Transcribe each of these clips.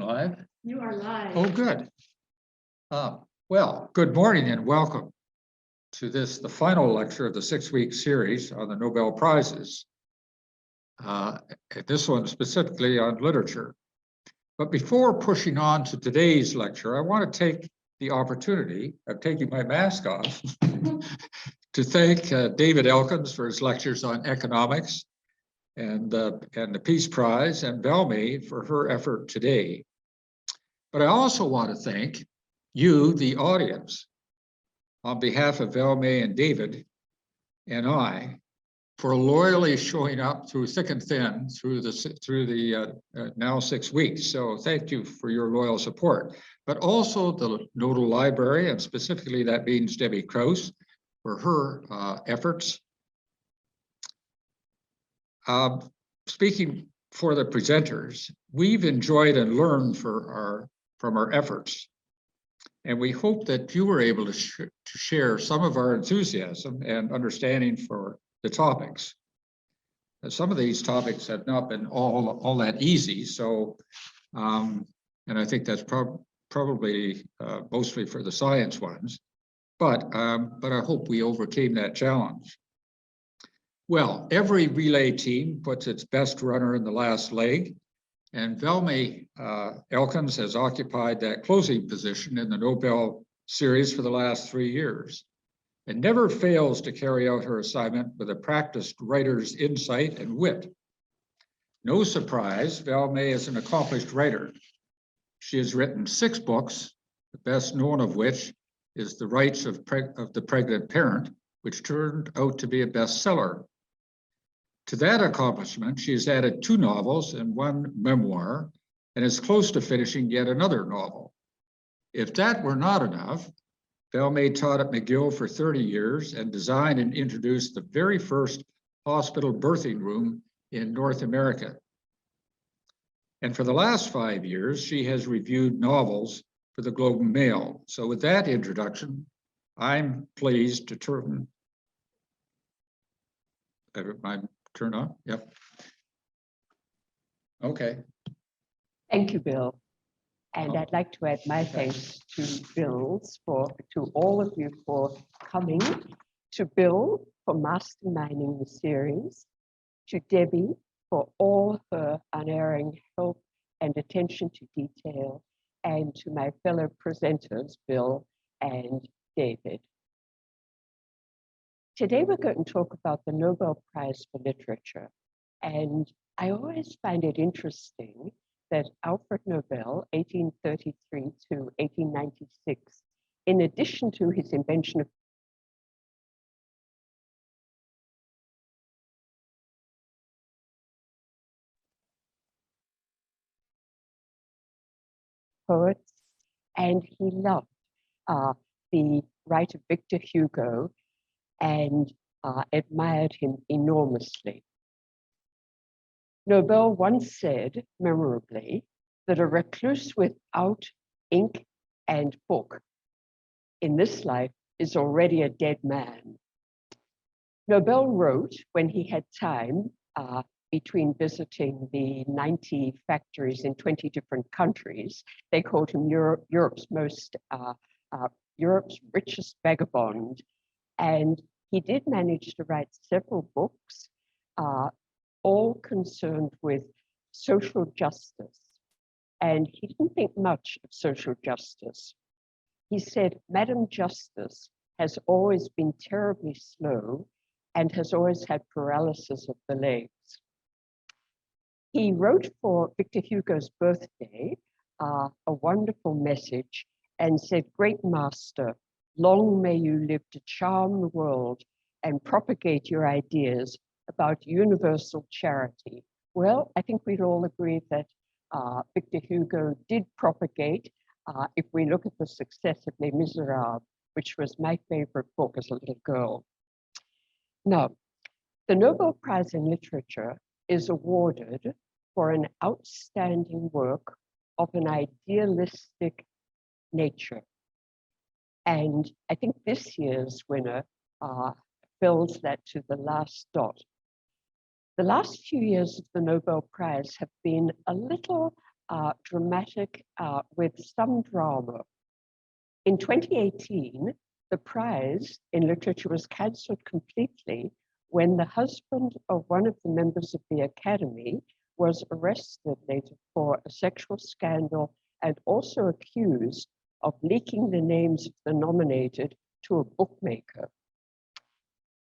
live? You are live. Oh, good. Well, good morning and welcome to the final lecture of the 6-week series on the Nobel Prizes. This one specifically on literature. But before pushing on to today's lecture, I want to take the opportunity of taking my mask off to thank David Elkins for his lectures on economics and the Peace Prize, and Valmai for her effort today. But I also want to thank you, the audience, on behalf of Valmai and David and I, for loyally showing up through thick and thin through the now 6 weeks. So thank you for your loyal support. But also the Nodal Library, and specifically that means Debbie Krause, for her efforts. Speaking for the presenters, we've enjoyed and learned from our efforts. And we hope that you were able to share some of our enthusiasm and understanding for the topics. And some of these topics have not been all that easy. So, and I think that's probably mostly for the science ones. But I hope we overcame that challenge. Well, every relay team puts its best runner in the last leg, and Valmai Elkins has occupied that closing position in the Nobel series for the last 3 years, and never fails to carry out her assignment with a practiced writer's insight and wit. No surprise, Valmai is an accomplished writer. She has written 6 books, the best known of which is The Rights of the Pregnant Parent, which turned out to be a bestseller. To that accomplishment, she has added 2 novels and 1 memoir, and is close to finishing yet another novel. If that were not enough, Valmai taught at McGill for 30 years and designed and introduced the very first hospital birthing room in North America. And for the last 5 years, she has reviewed novels for the Globe and Mail. So with that introduction, I'm pleased to turn my turn on? Yep. Okay. Thank you, Bill. And I'd like to add my thanks to all of you for coming, to Bill for masterminding the series, to Debbie for all her unerring help and attention to detail, and to my fellow presenters, Bill and David. Today, we're going to talk about the Nobel Prize for Literature. And I always find it interesting that Alfred Nobel, 1833 to 1896, in addition to his invention of poets, and he loved the writer Victor Hugo and admired him enormously. Nobel once said, memorably, that a recluse without ink and book in this life is already a dead man. Nobel wrote when he had time between visiting the 90 factories in 20 different countries. They called him Europe's richest vagabond. And he did manage to write several books, all concerned with social justice. And he didn't think much of social justice. He said, Madam Justice has always been terribly slow and has always had paralysis of the legs. He wrote for Victor Hugo's birthday a wonderful message and said, Great Master, long may you live to charm the world and propagate your ideas about universal charity. Well, I think we'd all agree that Victor Hugo did propagate, if we look at the success of Les Miserables, which was my favorite book as a little girl. Now, the Nobel Prize in Literature is awarded for an outstanding work of an idealistic nature. And I think this year's winner fills that to the last dot. The last few years of the Nobel Prize have been a little dramatic with some drama. In 2018, the prize in literature was cancelled completely when the husband of one of the members of the Academy was arrested later for a sexual scandal and also accused of leaking the names of the nominated to a bookmaker.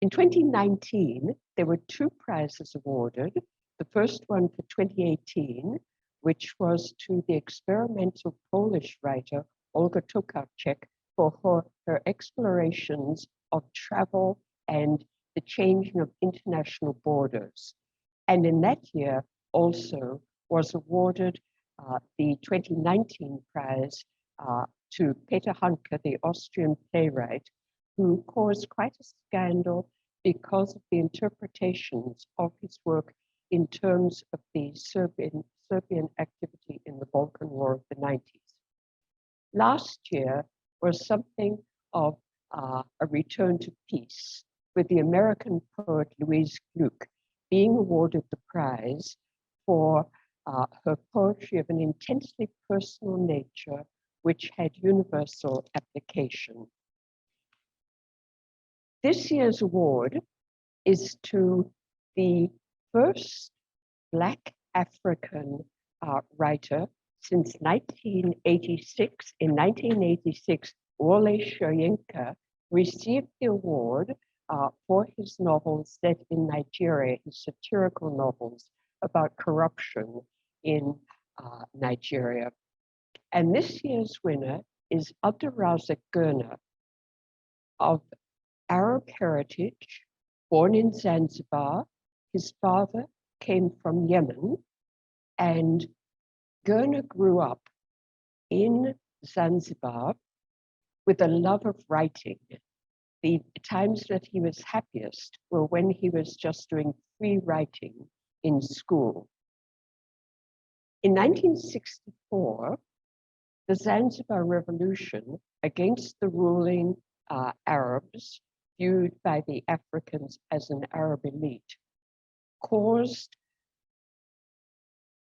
In 2019, there were two prizes awarded. The first one for 2018, which was to the experimental Polish writer Olga Tokarczuk for her explorations of travel and the changing of international borders. And in that year also was awarded the 2019 prize to Peter Handke, the Austrian playwright, who caused quite a scandal because of the interpretations of his work in terms of the Serbian activity in the Balkan War of the 90s. Last year was something of a return to peace, with the American poet Louise Gluck being awarded the prize for her poetry of an intensely personal nature, which had universal application. This year's award is to the first Black African writer since 1986. In 1986, Wole Soyinka received the award for his novels set in Nigeria, his satirical novels about corruption in Nigeria. And this year's winner is Abdulrazak Gurnah, of Arab heritage, born in Zanzibar. His father came from Yemen, and Gurner grew up in Zanzibar with a love of writing. The times that he was happiest were when he was just doing free writing in school. In 1964, the Zanzibar Revolution against the ruling Arabs, viewed by the Africans as an Arab elite, caused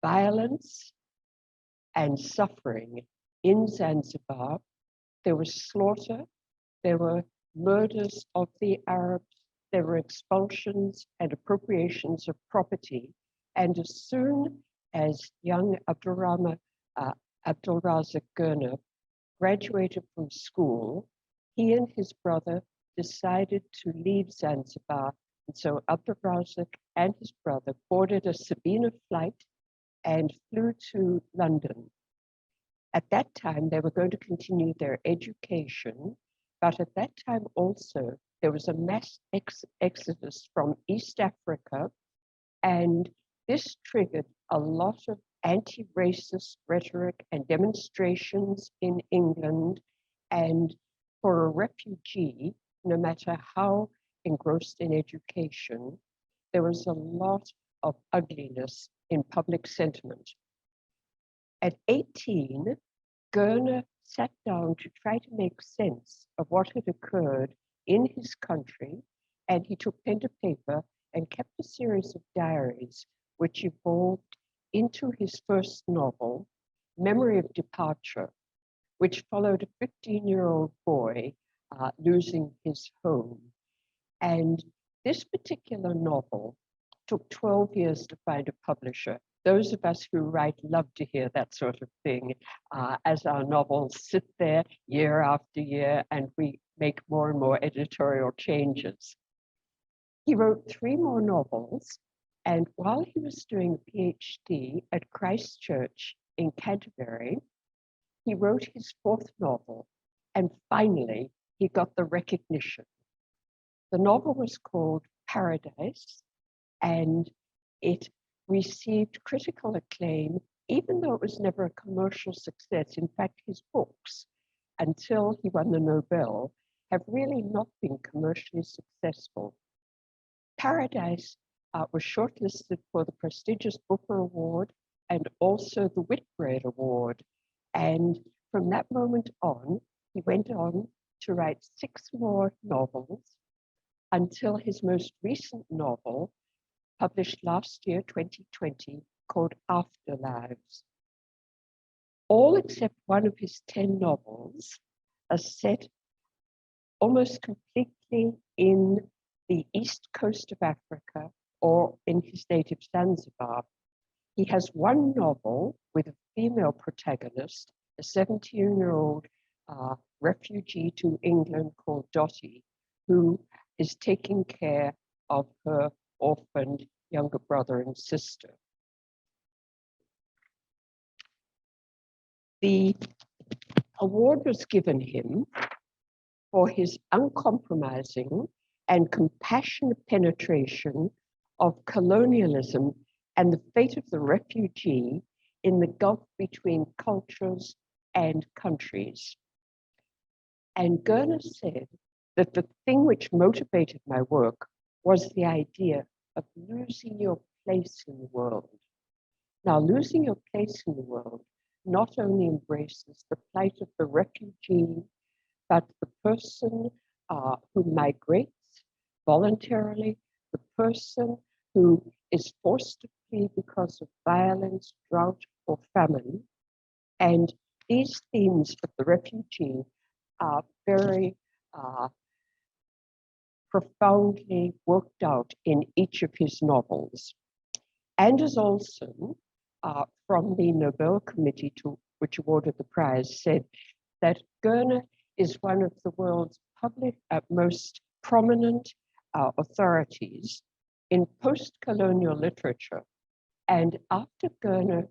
violence and suffering in Zanzibar. There was slaughter, there were murders of the Arabs, there were expulsions and appropriations of property. And as soon as young Abdulrazak Gurnah graduated from school, he and his brother decided to leave Zanzibar. And so Abdulrazak and his brother boarded a Sabina flight and flew to London. At that time, they were going to continue their education, but at that time also, there was a mass exodus from East Africa, and this triggered a lot of anti-racist rhetoric and demonstrations in England. And for a refugee, no matter how engrossed in education, there was a lot of ugliness in public sentiment. At 18, Gurner sat down to try to make sense of what had occurred in his country, and he took pen to paper and kept a series of diaries which evolved into his first novel, Memory of Departure, which followed a 15-year-old boy losing his home. And this particular novel took 12 years to find a publisher. Those of us who write love to hear that sort of thing, as our novels sit there year after year and we make more and more editorial changes. He wrote 3 more novels, and while he was doing a PhD at Christ Church in Canterbury, he wrote his 4th novel, and finally he got the recognition. The novel was called Paradise, and it received critical acclaim, even though it was never a commercial success. In fact, his books, until he won the Nobel, have really not been commercially successful. Paradise was shortlisted for the prestigious Booker Award and also the Whitbread Award. And from that moment on, he went on to write 6 more novels until his most recent novel, published last year, 2020, called Afterlives. All except one of his 10 novels are set almost completely in the east coast of Africa or in his native Zanzibar. He has one novel with a female protagonist, a 17-year-old refugee to England called Dottie, who is taking care of her orphaned younger brother and sister. The award was given him for his uncompromising and compassionate penetration of colonialism and the fate of the refugee in the gulf between cultures and countries. And Gurner said that the thing which motivated my work was the idea of losing your place in the world. Now, losing your place in the world not only embraces the plight of the refugee, but the person who migrates voluntarily, the person who is forced to flee because of violence, drought, or famine. And these themes of the refugee are very profoundly worked out in each of his novels. Anders Olsen, from the Nobel Committee to which awarded the prize, said that Gurner is one of the world's most prominent authorities in post-colonial literature. And after Gurner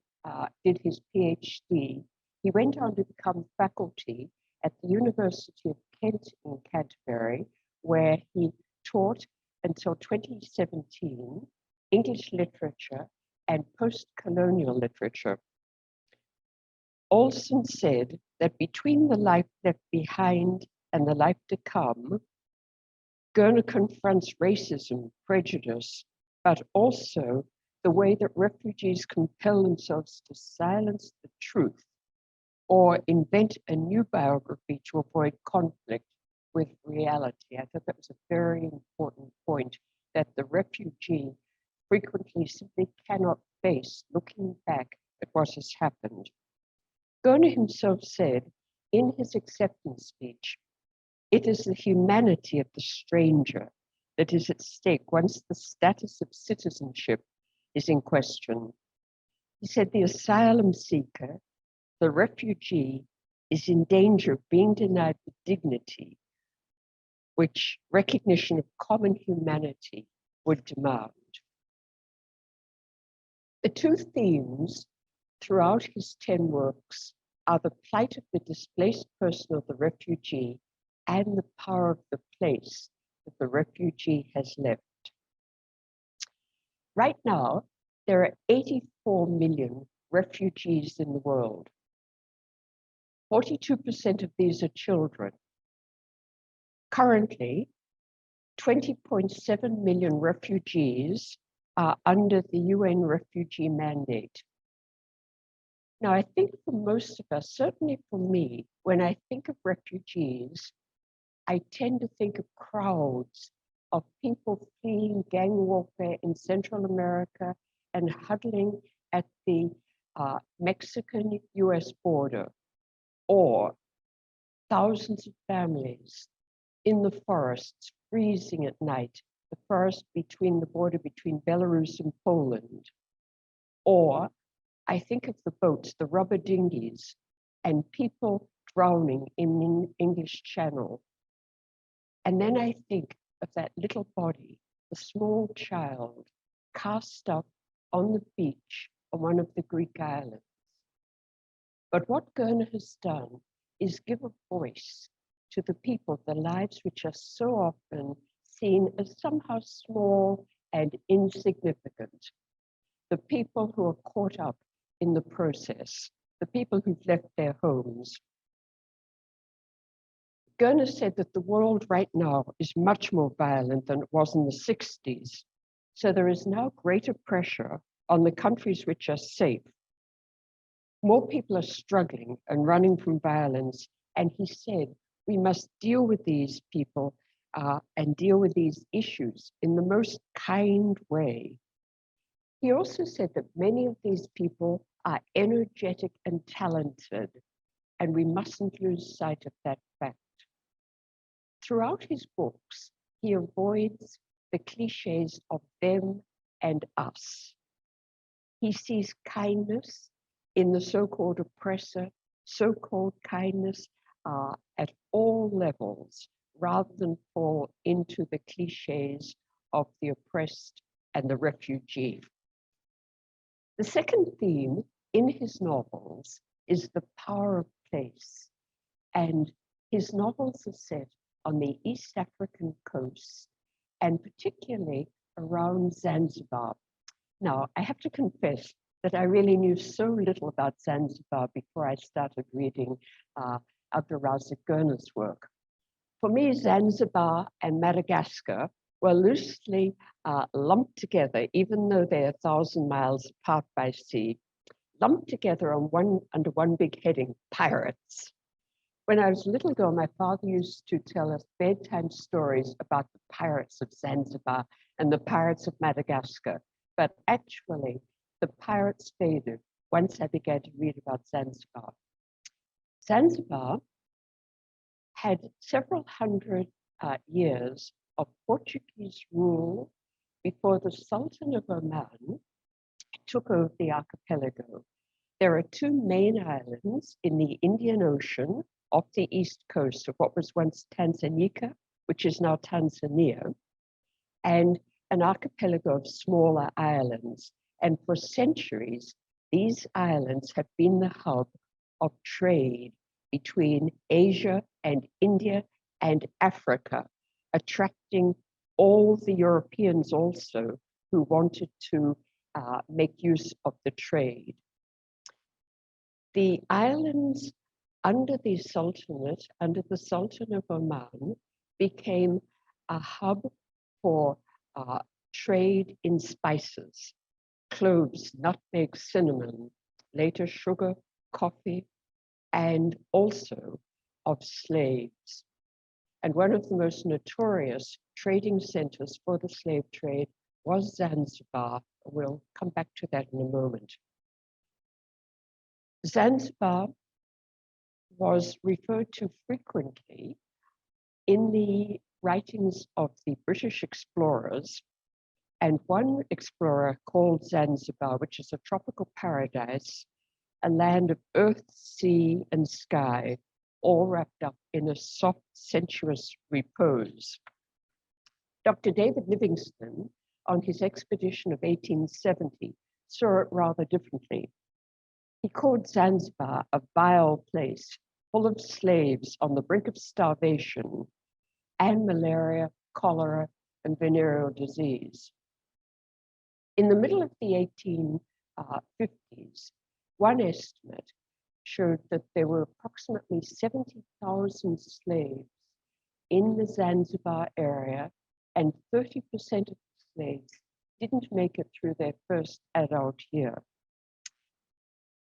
did his PhD, he went on to become faculty at the University of Kent in Canterbury, where he taught until 2017 English literature and post-colonial literature. Olsen said that between the life left behind and the life to come, Gurner confronts racism, prejudice, but also the way that refugees compel themselves to silence the truth or invent a new biography to avoid conflict with reality. I thought that was a very important point, that the refugee frequently simply cannot face looking back at what has happened. Gurner himself said in his acceptance speech, "It is the humanity of the stranger that is at stake once the status of citizenship is in question." He said the asylum seeker, the refugee, is in danger of being denied the dignity which recognition of common humanity would demand. The two themes throughout his 10 works are the plight of the displaced person or the refugee and the power of the place that the refugee has left. Right now, there are 84 million refugees in the world. 42% of these are children. Currently, 20.7 million refugees are under the UN refugee mandate. Now, I think for most of us, certainly for me, when I think of refugees, I tend to think of crowds of people fleeing gang warfare in Central America and huddling at the Mexican-US border, or thousands of families in the forests, freezing at night, the forest between the border between Belarus and Poland. Or I think of the boats, the rubber dinghies, and people drowning in the English Channel. And then I think of that little body, the small child, cast up on the beach on one of the Greek islands. But what Gurner has done is give a voice to the people, the lives which are so often seen as somehow small and insignificant. The people who are caught up in the process, the people who've left their homes. Gurner said that the world right now is much more violent than it was in the 60s. So there is now greater pressure on the countries which are safe. More people are struggling and running from violence. And he said, we must deal with these people and deal with these issues in the most kind way. He also said that many of these people are energetic and talented, and we mustn't lose sight of that fact. Throughout his books, he avoids the cliches of them and us. He sees kindness in the so-called oppressor, so-called kindness at all levels, rather than fall into the cliches of the oppressed and the refugee. The second theme in his novels is the power of place, and his novels are set on the East African coast, and particularly around Zanzibar. Now, I have to confess that I really knew so little about Zanzibar before I started reading Abdulrazak Gurnah's work. For me, Zanzibar and Madagascar were loosely lumped together, even though they're 1,000 miles apart by sea, lumped together under one big heading, pirates. When I was a little girl, my father used to tell us bedtime stories about the pirates of Zanzibar and the pirates of Madagascar. But actually, the pirates faded once I began to read about Zanzibar. Zanzibar had several hundred years of Portuguese rule before the Sultan of Oman took over the archipelago. There are two main islands in the Indian Ocean off the east coast of what was once Tanganyika, which is now Tanzania, and an archipelago of smaller islands. And for centuries, these islands have been the hub of trade between Asia and India and Africa, attracting all the Europeans also who wanted to make use of the trade. The islands under the Sultanate, under the Sultan of Oman, became a hub for trade in spices, cloves, nutmeg, cinnamon, later sugar, coffee, and also of slaves. And one of the most notorious trading centers for the slave trade was Zanzibar. We'll come back to that in a moment. Zanzibar was referred to frequently in the writings of the British explorers, and one explorer called Zanzibar, which is a tropical paradise, a land of earth, sea, and sky, all wrapped up in a soft, sensuous repose. Dr. David Livingstone, on his expedition of 1870, saw it rather differently. He called Zanzibar a vile place, full of slaves on the brink of starvation and malaria, cholera, and venereal disease. In the middle of the 1850s, one estimate showed that there were approximately 70,000 slaves in the Zanzibar area, and 30% of the slaves didn't make it through their first adult year.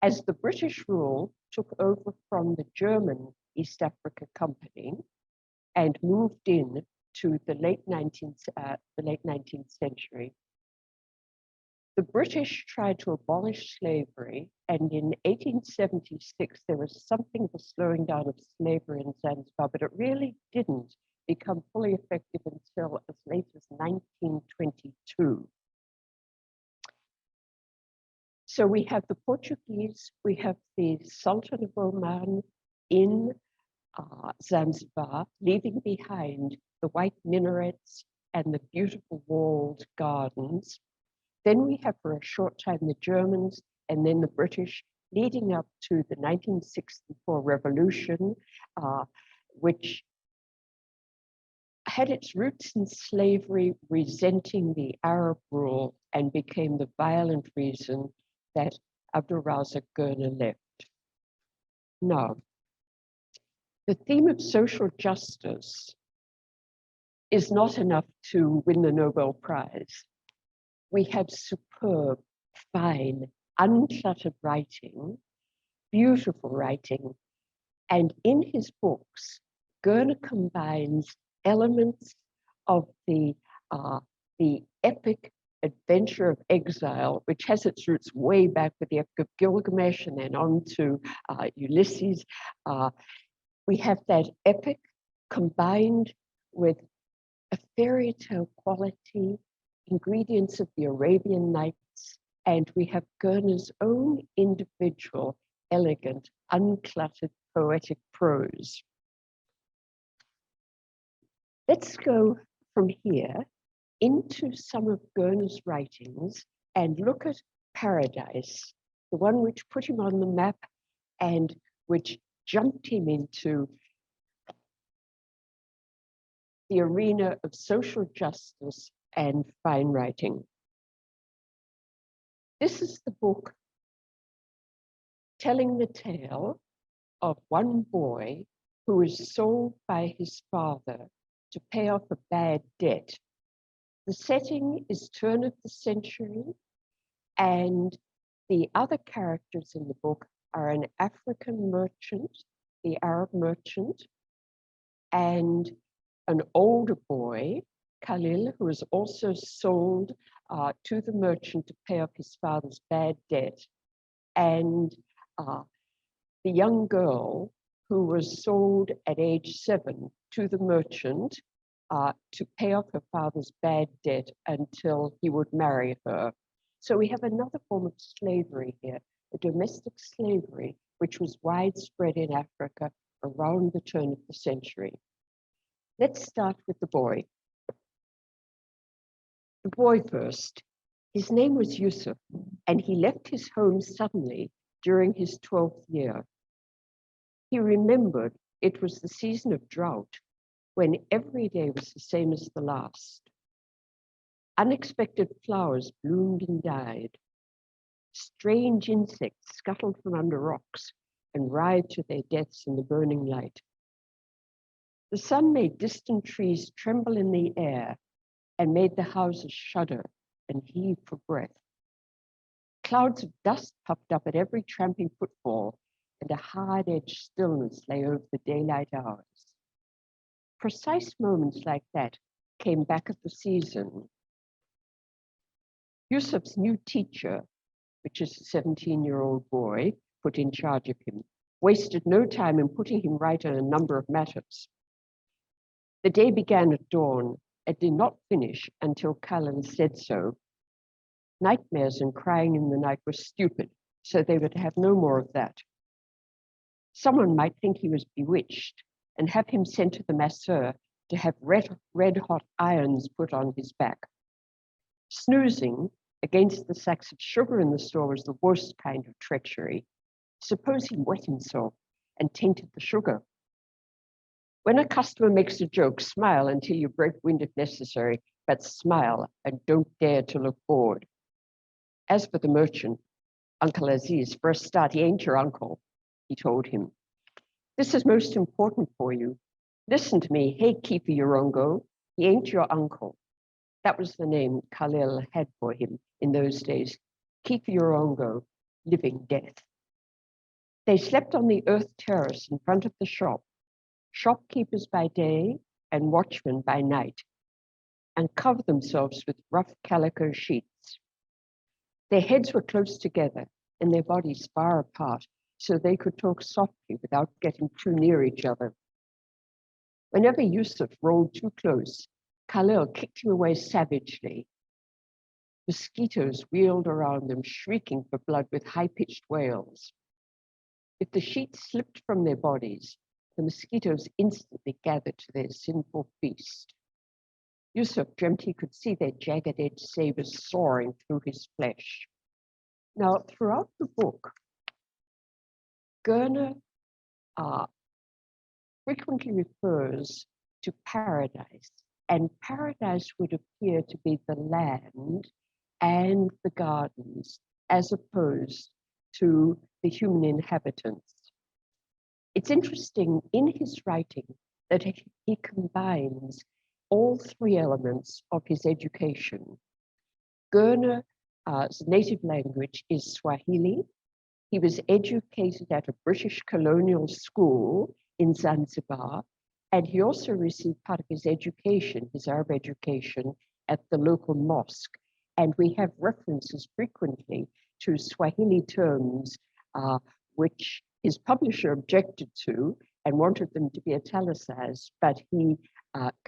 As the British rule took over from the German East Africa Company and moved in to the late 19th century, the British tried to abolish slavery, and in 1876, there was something of a slowing down of slavery in Zanzibar, but it really didn't become fully effective until as late as 1922. So we have the Portuguese, we have the Sultan of Oman in Zanzibar, leaving behind the white minarets and the beautiful walled gardens. Then we have for a short time the Germans and then the British, leading up to the 1964 revolution, which had its roots in slavery, resenting the Arab rule, and became the violent reason that Abdulrazak Gurnah left. Now, the theme of social justice is not enough to win the Nobel Prize. We have superb, fine, uncluttered writing, beautiful writing, and in his books, Gurner combines elements of the epic adventure of exile, which has its roots way back with the epic of Gilgamesh and then on to Ulysses. We have that epic combined with a fairy tale quality, ingredients of the Arabian Nights, and we have Gurner's own individual, elegant, uncluttered, poetic prose. Let's go from here into some of Gurner's writings and look at Paradise, the one which put him on the map and which jumped him into the arena of social justice and fine writing. This is the book telling the tale of one boy who is sold by his father to pay off a bad debt. The setting is turn of the century, and the other characters in the book are an African merchant, the Arab merchant, and an older boy, Khalil, who is also sold to the merchant to pay off his father's bad debt, and the young girl who was sold at age 7 to the merchant to pay off her father's bad debt until he would marry her. So we have another form of slavery here, a domestic slavery, which was widespread in Africa around the turn of the century. Let's start with the boy. The boy first. His name was Yusuf, and he left his home suddenly during his 12th year. He remembered it was the season of drought, when every day was the same as the last. Unexpected flowers bloomed and died. Strange insects scuttled from under rocks and writhed to their deaths in the burning light. The sun made distant trees tremble in the air and made the houses shudder and heave for breath. Clouds of dust puffed up at every tramping footfall, and a hard-edged stillness lay over the daylight hours. Precise moments like that came back at the season. Yusuf's new teacher, which is a 17-year-old boy put in charge of him, wasted no time in putting him right on a number of matters. The day began at dawn and did not finish until Khalil said so. Nightmares and crying in the night were stupid, so they would have no more of that. Someone might think he was bewitched and have him sent to the masseur to have red-hot irons put on his back. Snoozing against the sacks of sugar in the store was the worst kind of treachery. Suppose he wet himself and tainted the sugar. When a customer makes a joke, smile until you break wind if necessary, but smile and don't dare to look bored. As for the merchant, Uncle Aziz, for a start, he ain't your uncle, he told him. This is most important for you. Listen to me, hey Keeper Yorongo, he ain't your uncle. That was the name Khalil had for him in those days. Keeper Yorongo, living death. They slept on the earth terrace in front of the shop, shopkeepers by day and watchmen by night, and covered themselves with rough calico sheets. Their heads were close together and their bodies far apart, so they could talk softly without getting too near each other. Whenever Yusuf rolled too close, Khalil kicked him away savagely. Mosquitoes wheeled around them, shrieking for blood with high-pitched wails. If the sheets slipped from their bodies, the mosquitoes instantly gathered to their sinful feast. Yusuf dreamt he could see their jagged-edged sabers soaring through his flesh. Now, throughout the book, Gurner frequently refers to paradise, and paradise would appear to be the land and the gardens, as opposed to the human inhabitants. It's interesting in his writing that he combines all three elements of his education. Gurner's native language is Swahili. He was educated at a British colonial school in Zanzibar, and he also received part of his education, his Arab education, at the local mosque And we have references frequently to Swahili terms, which his publisher objected to and wanted them to be italicized, but he,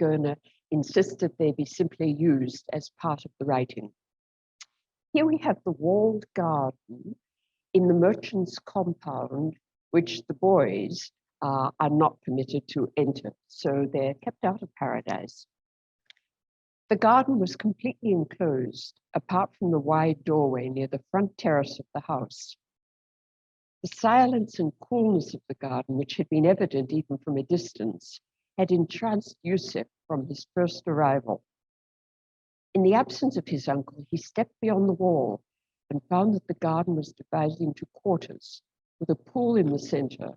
Gurner, insisted they be simply used as part of the writing. Here we have the walled garden in the merchant's compound, which the boys are not permitted to enter, so they're kept out of paradise. The garden was completely enclosed, apart from the wide doorway near the front terrace of the house. The silence and coolness of the garden, which had been evident even from a distance, had entranced Yusuf from his first arrival. In the absence of his uncle, he stepped beyond the wall and found that the garden was divided into quarters, with a pool in the center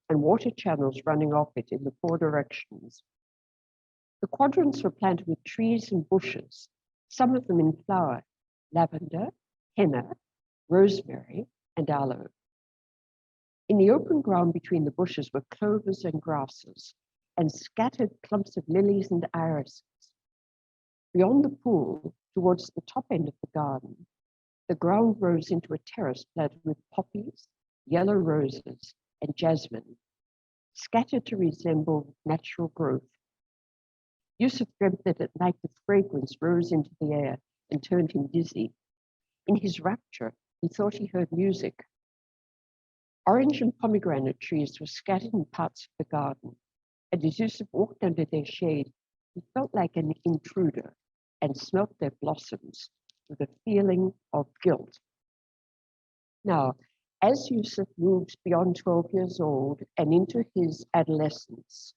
and water channels running off it in the 4 directions. The quadrants were planted with trees and bushes, some of them in flower: lavender, henna, rosemary, and aloe. In the open ground between the bushes were clovers and grasses, and scattered clumps of lilies and irises. Beyond the pool, towards the top end of the garden, the ground rose into a terrace planted with poppies, yellow roses, and jasmine, scattered to resemble natural growth. Yusuf dreamt that at night the fragrance rose into the air and turned him dizzy. In his rapture, he thought he heard music. Orange and pomegranate trees were scattered in parts of the garden, and as Yusuf walked under their shade, he felt like an intruder and smelt their blossoms with a feeling of guilt. Now, as Yusuf moved beyond 12 years old and into his adolescence,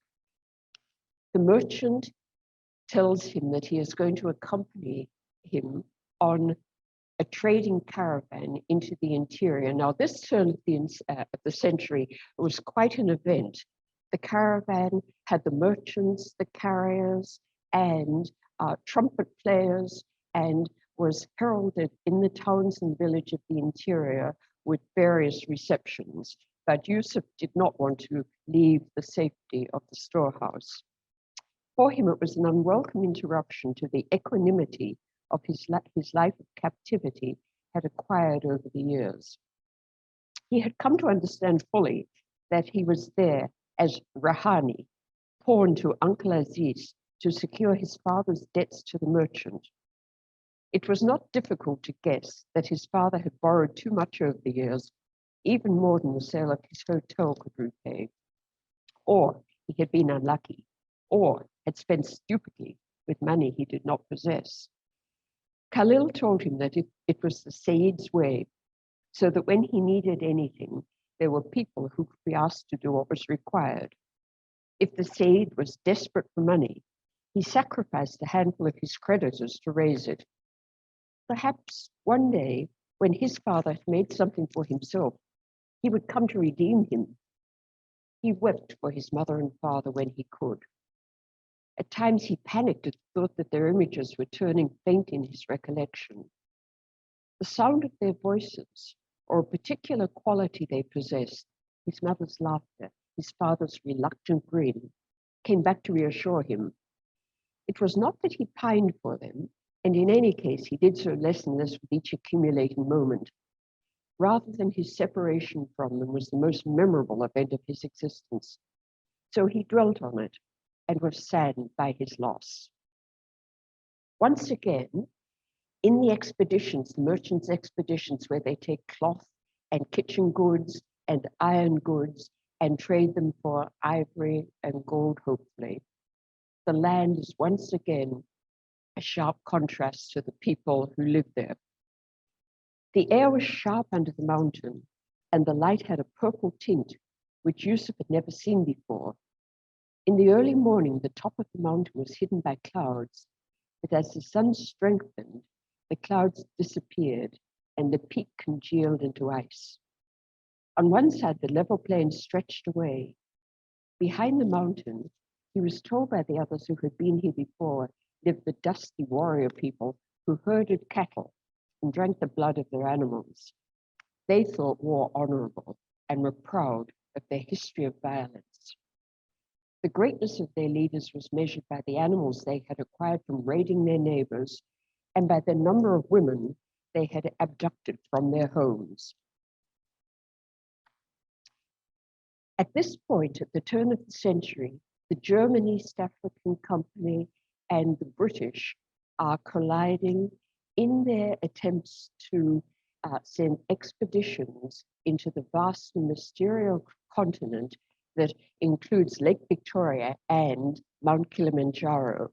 the merchant tells him that he is going to accompany him on a trading caravan into the interior. Now, this turn of the century was quite an event. The caravan had the merchants, the carriers, and trumpet players, and was heralded in the towns and village of the interior with various receptions. But Yusuf did not want to leave the safety of the storehouse. For him, it was an unwelcome interruption to the equanimity of his life of captivity had acquired over the years. He had come to understand fully that he was there as Rahani, pawn to Uncle Aziz, to secure his father's debts to the merchant. It was not difficult to guess that his father had borrowed too much over the years, even more than the sale of his hotel could repay. Or he had been unlucky, or had spent stupidly with money he did not possess. Khalil told him that it was the Sayyid's way, so that when he needed anything, there were people who could be asked to do what was required. If the Sayyid was desperate for money, he sacrificed a handful of his creditors to raise it. Perhaps one day, when his father had made something for himself, he would come to redeem him. He wept for his mother and father when he could. At times he panicked at the thought that their images were turning faint in his recollection. The sound of their voices, or a particular quality they possessed, his mother's laughter, his father's reluctant grin, came back to reassure him. It was not that he pined for them, and in any case he did so less and less with each accumulating moment. Rather than his separation from them was the most memorable event of his existence. So he dwelt on it and was saddened by his loss. Once again, in the expeditions, the merchants' expeditions, where they take cloth and kitchen goods and iron goods and trade them for ivory and gold, hopefully, the land is once again a sharp contrast to the people who live there. The air was sharp under the mountain, and the light had a purple tint, which Yusuf had never seen before. In the early morning, the top of the mountain was hidden by clouds, but as the sun strengthened, the clouds disappeared and the peak congealed into ice. On one side, the level plain stretched away. Behind the mountain, he was told by the others who had been here before, lived the dusty warrior people who herded cattle and drank the blood of their animals. They thought war honorable and were proud of their history of violence. The greatness of their leaders was measured by the animals they had acquired from raiding their neighbors and by the number of women they had abducted from their homes. At this point, at the turn of the century, the German East African Company and the British are colliding in their attempts to send expeditions into the vast and mysterious continent that includes Lake Victoria and Mount Kilimanjaro.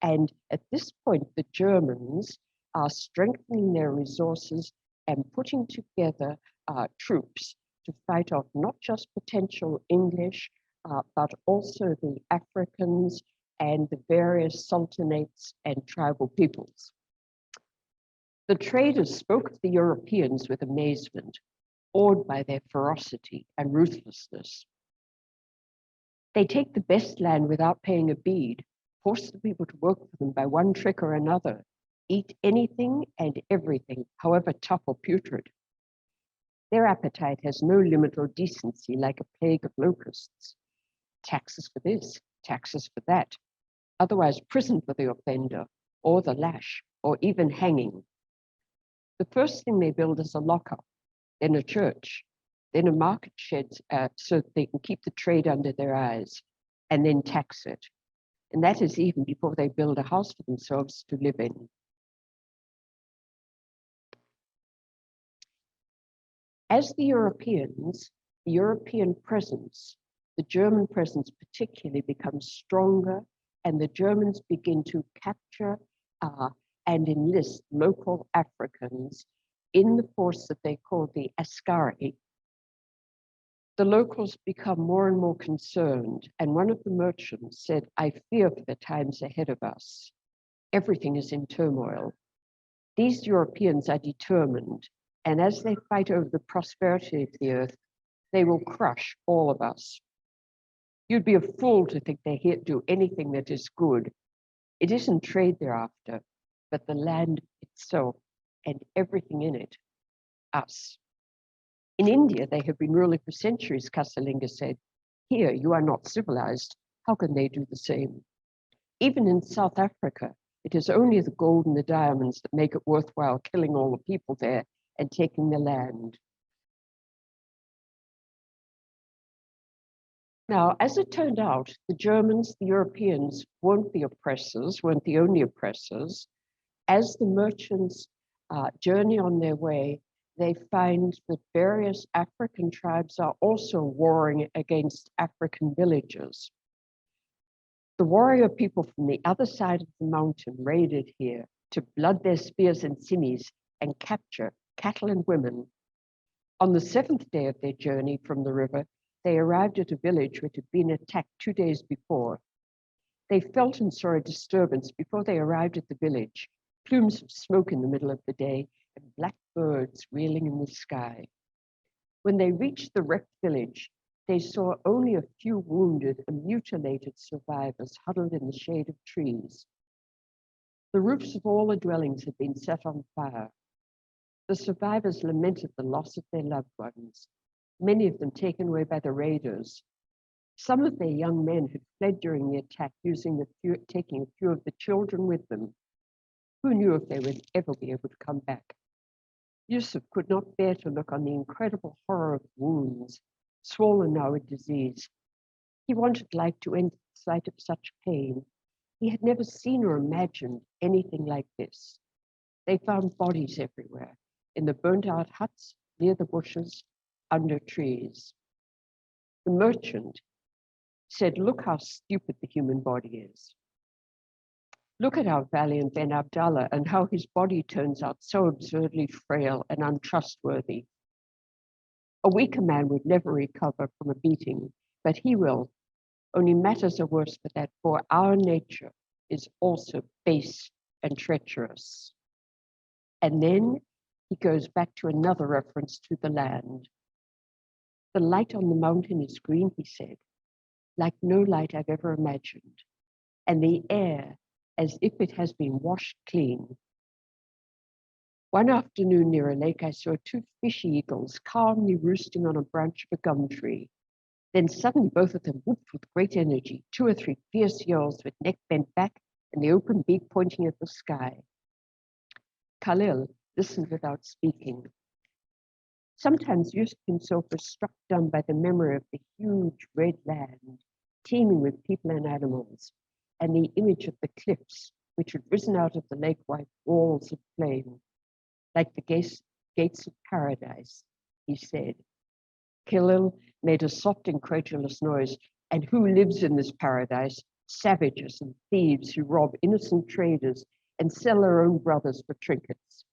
And at this point, the Germans are strengthening their resources and putting together troops to fight off not just potential English, but also the Africans and the various sultanates and tribal peoples. The traders spoke of the Europeans with amazement, awed by their ferocity and ruthlessness. They take the best land without paying a bead, force the people to work for them by one trick or another, eat anything and everything, however tough or putrid. Their appetite has no limit or decency, like a plague of locusts. Taxes for this, taxes for that, otherwise prison for the offender, or the lash, or even hanging. The first thing they build is a lockup, then a church, then a market shed so that they can keep the trade under their eyes, and then tax it. And that is even before they build a house for themselves to live in. As the European presence, the German presence particularly, becomes stronger, and the Germans begin to capture and enlist local Africans in the force that they call the Askari. The locals become more and more concerned, and one of the merchants said, "I fear for the times ahead of us. Everything is in turmoil. These Europeans are determined, and as they fight over the prosperity of the earth, they will crush all of us. You'd be a fool to think they do anything that is good. It isn't trade they're after, but the land itself and everything in it, us. In India, they have been ruling for centuries," Casalinga said. "Here, you are not civilized. How can they do the same? Even in South Africa, it is only the gold and the diamonds that make it worthwhile killing all the people there and taking the land." Now, as it turned out, the Germans, the Europeans, weren't the only oppressors. As the merchants journey on their way, they find that various African tribes are also warring against African villages. The warrior people from the other side of the mountain raided here to blood their spears and sinews and capture cattle and women. On the 7th day of their journey from the river, they arrived at a village which had been attacked 2 days before. They felt and saw a disturbance before they arrived at the village, plumes of smoke in the middle of the day and black birds wheeling in the sky. When they reached the wrecked village, they saw only a few wounded and mutilated survivors huddled in the shade of trees. The roofs of all the dwellings had been set on fire. The survivors lamented the loss of their loved ones, many of them taken away by the raiders. Some of their young men had fled during the attack, taking a few of the children with them. Who knew if they would ever be able to come back? Yusuf could not bear to look on the incredible horror of wounds, swollen now with disease. He wanted life to end at the sight of such pain. He had never seen or imagined anything like this. They found bodies everywhere, in the burnt-out huts, near the bushes, under trees. The merchant said, "Look how stupid the human body is. Look at our valiant Ben Abdallah and how his body turns out so absurdly frail and untrustworthy. A weaker man would never recover from a beating, but he will. Only matters are worse for that, for our nature is also base and treacherous." And then he goes back to another reference to the land. "The light on the mountain is green," he said, "like no light I've ever imagined, and the air as if it has been washed clean. One afternoon near a lake, I saw 2 fish eagles calmly roosting on a branch of a gum tree. Then suddenly both of them whooped with great energy, 2 or 3 fierce yells with neck bent back and the open beak pointing at the sky. Khalil listened without speaking. Sometimes Yusuf himself was struck dumb by the memory of the huge red land, teeming with people and animals, and the image of the cliffs which had risen out of the lake-white walls of flame, like the gates of paradise, he said. Khalil made a soft, incredulous noise. And who lives in this paradise? Savages and thieves who rob innocent traders and sell their own brothers for trinkets.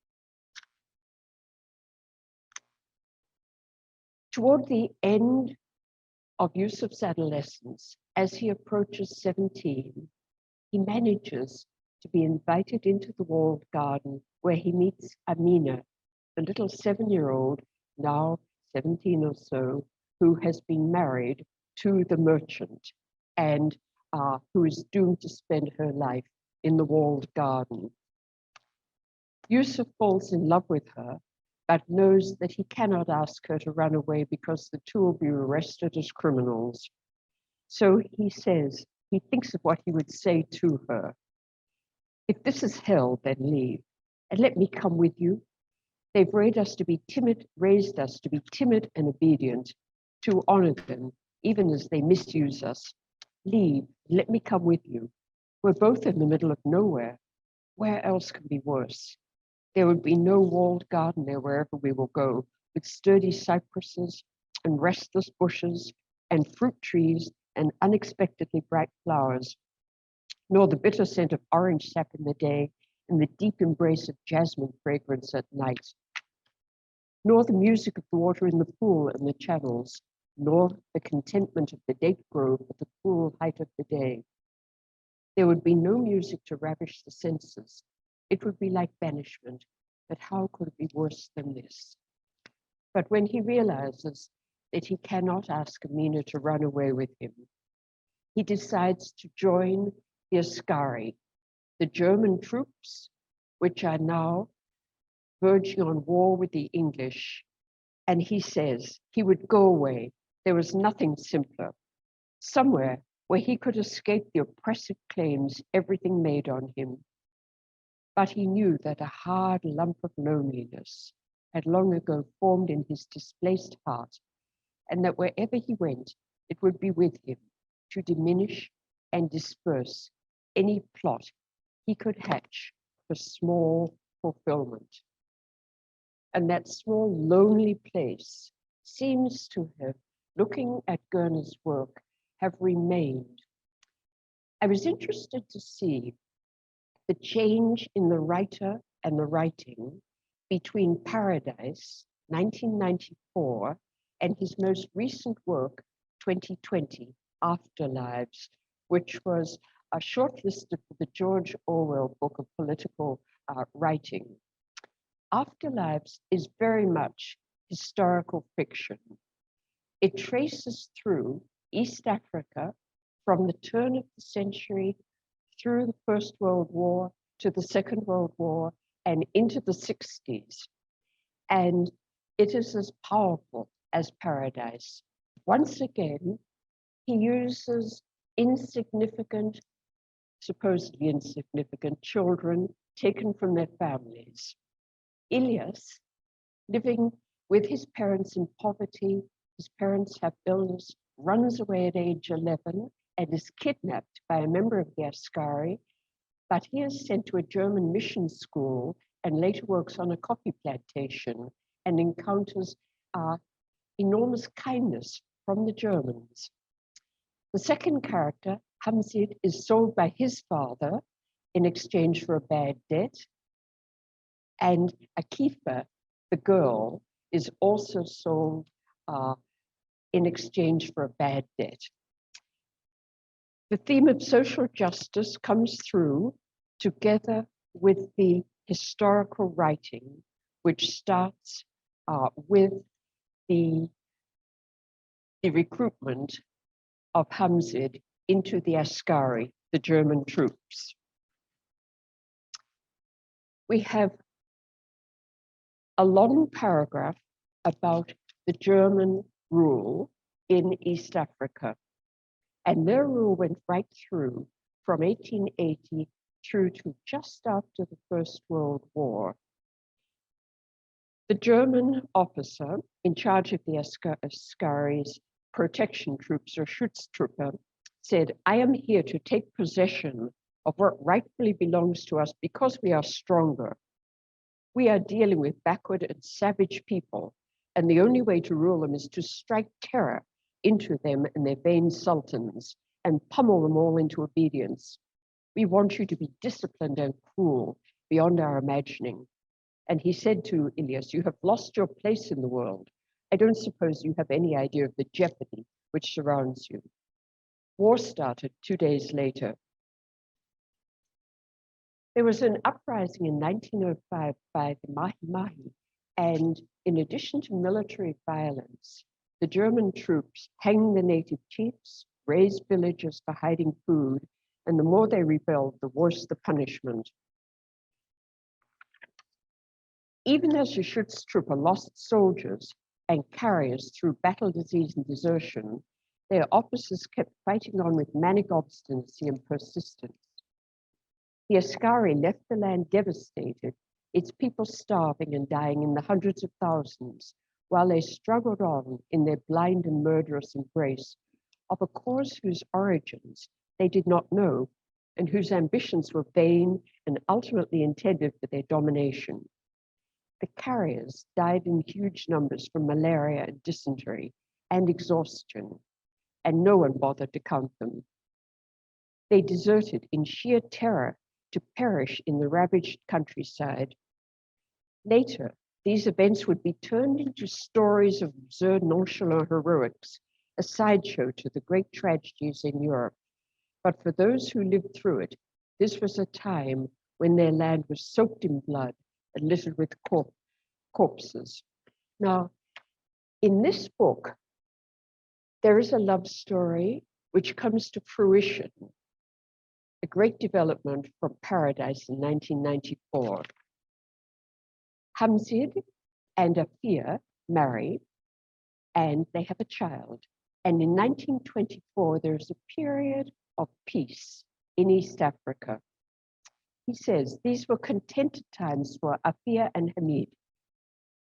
Toward the end of Yusuf's adolescence, as he approaches 17, he manages to be invited into the walled garden where he meets Amina, the little 7-year-old, now 17 or so, who has been married to the merchant and who is doomed to spend her life in the walled garden. Yusuf falls in love with her, but knows that he cannot ask her to run away because the two will be arrested as criminals. So he thinks of what he would say to her. If this is hell, then leave, and let me come with you. They've raised us to be timid and obedient, to honor them, even as they misuse us. Leave, let me come with you. We're both in the middle of nowhere. Where else can be worse? There would be no walled garden there wherever we will go, with sturdy cypresses and restless bushes and fruit trees and unexpectedly bright flowers, nor the bitter scent of orange sap in the day and the deep embrace of jasmine fragrance at night, nor the music of the water in the pool and the channels, nor the contentment of the date grove at the cool height of the day. There would be no music to ravish the senses. It would be like banishment, but how could it be worse than this? But when he realizes that he cannot ask Amina to run away with him, he decides to join the Askari, the German troops, which are now verging on war with the English. And he says he would go away. There was nothing simpler. Somewhere where he could escape the oppressive claims everything made on him. But he knew that a hard lump of loneliness had long ago formed in his displaced heart, and that wherever he went, it would be with him to diminish and disperse any plot he could hatch for small fulfillment. And that small, lonely place seems to have, looking at Gurnah's work, have remained. I was interested to see the change in the writer and the writing between Paradise, 1994, and his most recent work, 2020, Afterlives, which was shortlisted for the George Orwell Book of Political Writing. Afterlives is very much historical fiction. It traces through East Africa from the turn of the century through the First World War to the Second World War and into the 60s. And it is as powerful as Paradise. Once again, he uses insignificant, supposedly insignificant children taken from their families. Ilyas, living with his parents in poverty, his parents have illness, runs away at age 11 and is kidnapped by a member of the Askari, but he is sent to a German mission school and later works on a coffee plantation and encounters enormous kindness from the Germans. The second character, Hamzid, is sold by his father in exchange for a bad debt. And Akifa, the girl, is also sold in exchange for a bad debt. The theme of social justice comes through together with the historical writing, which starts with the recruitment of Hamzid into the Askari, the German troops. We have a long paragraph about the German rule in East Africa. And their rule went right through from 1880 through to just after the First World War. The German officer in charge of the Askari's protection troops, or Schutztruppe, said, "I am here to take possession of what rightfully belongs to us because we are stronger. We are dealing with backward and savage people, and the only way to rule them is to strike terror into them and their vain sultans and pummel them all into obedience. We want you to be disciplined and cruel beyond our imagining." And he said to Ilyas, "You have lost your place in the world. I don't suppose you have any idea of the jeopardy which surrounds you." War started 2 days later. There was an uprising in 1905 by the Mahi, and in addition to military violence, the German troops hanged the native chiefs, razed villages for hiding food, and the more they rebelled, the worse the punishment. Even as the Schutztruppe lost soldiers and carriers through battle, disease, and desertion, their officers kept fighting on with manic obstinacy and persistence. The Askari left the land devastated, its people starving and dying in the hundreds of thousands, while they struggled on in their blind and murderous embrace of a cause whose origins they did not know and whose ambitions were vain and ultimately intended for their domination. The carriers died in huge numbers from malaria and dysentery and exhaustion, and no one bothered to count them. They deserted in sheer terror to perish in the ravaged countryside. Later, these events would be turned into stories of absurd, nonchalant heroics, a sideshow to the great tragedies in Europe. But for those who lived through it, this was a time when their land was soaked in blood and littered with corpses. Now, in this book, there is a love story which comes to fruition, a great development from Paradise in 1994. Hamzid and Afia marry, and they have a child. And in 1924, there's a period of peace in East Africa. He says, "These were contented times for Afia and Hamid.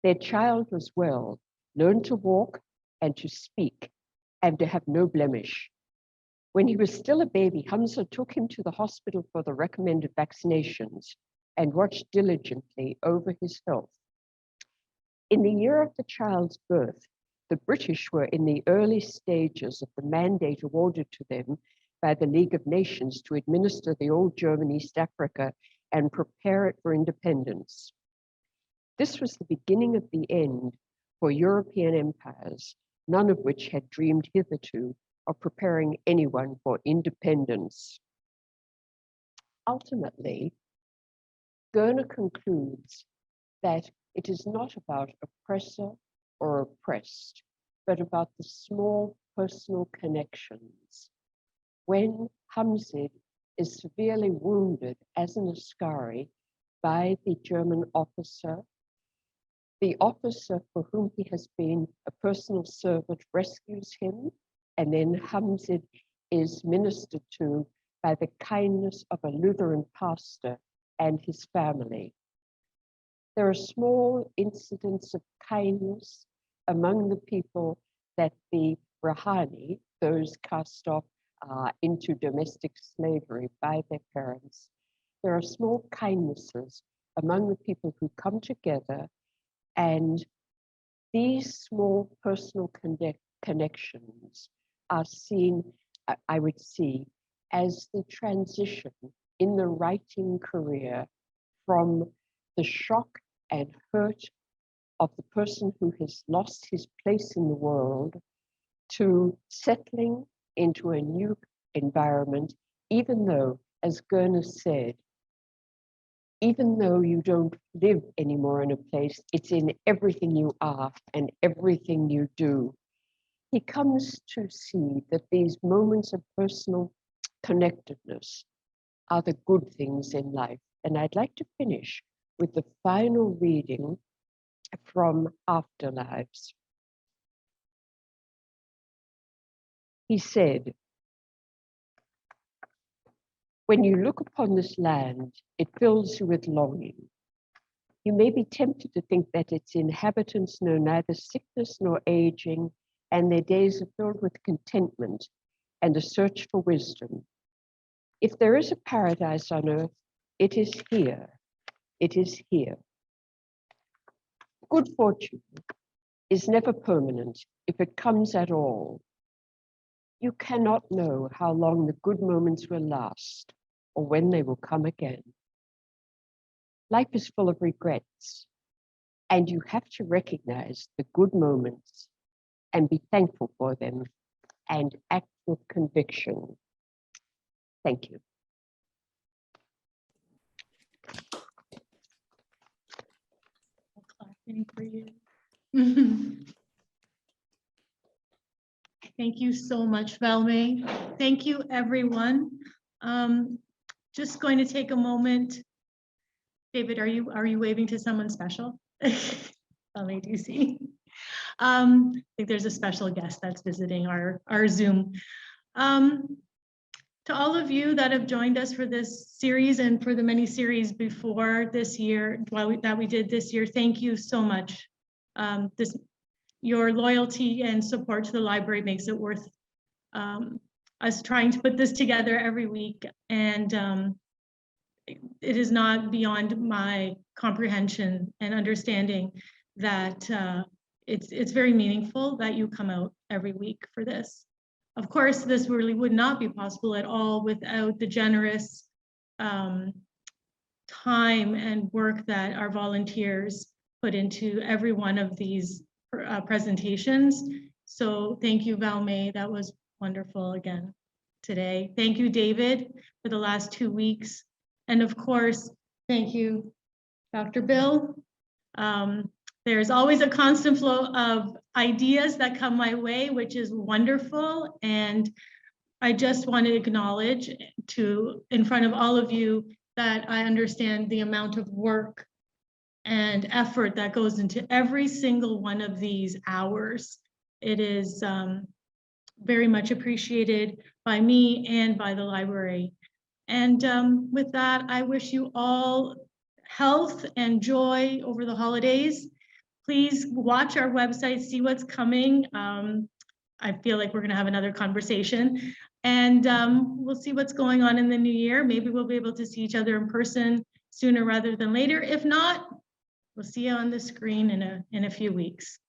Their child was well, learned to walk and to speak and to have no blemish. When he was still a baby, Hamza took him to the hospital for the recommended vaccinations and watched diligently over his health. In the year of the child's birth, the British were in the early stages of the mandate awarded to them by the League of Nations to administer the old German East Africa and prepare it for independence. This was the beginning of the end for European empires, none of which had dreamed hitherto of preparing anyone for independence." Ultimately, Gurner concludes that it is not about oppressor or oppressed, but about the small personal connections. When Hamzid is severely wounded as an Askari by the German officer, the officer for whom he has been a personal servant rescues him, and then Hamzid is ministered to by the kindness of a Lutheran pastor and his family. There are small incidents of kindness among the people that the Rahani, those cast off into domestic slavery by their parents, there are small kindnesses among the people who come together, and these small personal connections are seen, I would see, as the transition in the writing career from the shock and hurt of the person who has lost his place in the world to settling into a new environment, even though, as Gurner said, even though you don't live anymore in a place, it's in everything you are and everything you do. He comes to see that these moments of personal connectedness are the good things in life. And I'd like to finish with the final reading from Afterlives. He said, "When you look upon this land, it fills you with longing. You may be tempted to think that its inhabitants know neither sickness nor aging, and their days are filled with contentment and a search for wisdom. If there is a paradise on earth, it is here. It is here. Good fortune is never permanent if it comes at all. You cannot know how long the good moments will last or when they will come again. Life is full of regrets, and you have to recognize the good moments and be thankful for them and act with conviction. Thank you. Clapping for you. Thank you so much, Valmai. Thank you, everyone. Just going to take a moment. David, are you waving to someone special? Valmai, do you see? I think there's a special guest that's visiting our Zoom. To all of you that have joined us for this series and for the many series before this year, that we did this year, thank you so much. Your loyalty and support to the library makes it worth us trying to put this together every week. And it is not beyond my comprehension and understanding that it's very meaningful that you come out every week for this. Of course, this really would not be possible at all without the generous time and work that our volunteers put into every one of these presentations. So thank you, Valmai. That was wonderful again today. Thank you, David, for the last 2 weeks. And of course, thank you, Dr. Bill. There's always a constant flow of ideas that come my way, which is wonderful. And I just want to acknowledge in front of all of you that I understand the amount of work and effort that goes into every single one of these hours. It is very much appreciated by me and by the library. And with that, I wish you all health and joy over the holidays. Please watch our website, see what's coming. I feel like we're going to have another conversation, and we'll see what's going on in the new year. Maybe we'll be able to see each other in person sooner rather than later. If not, we'll see you on the screen in a few weeks.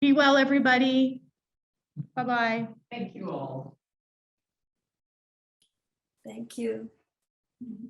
Be well, everybody. Bye-bye. Thank you all. Thank you. Mhm.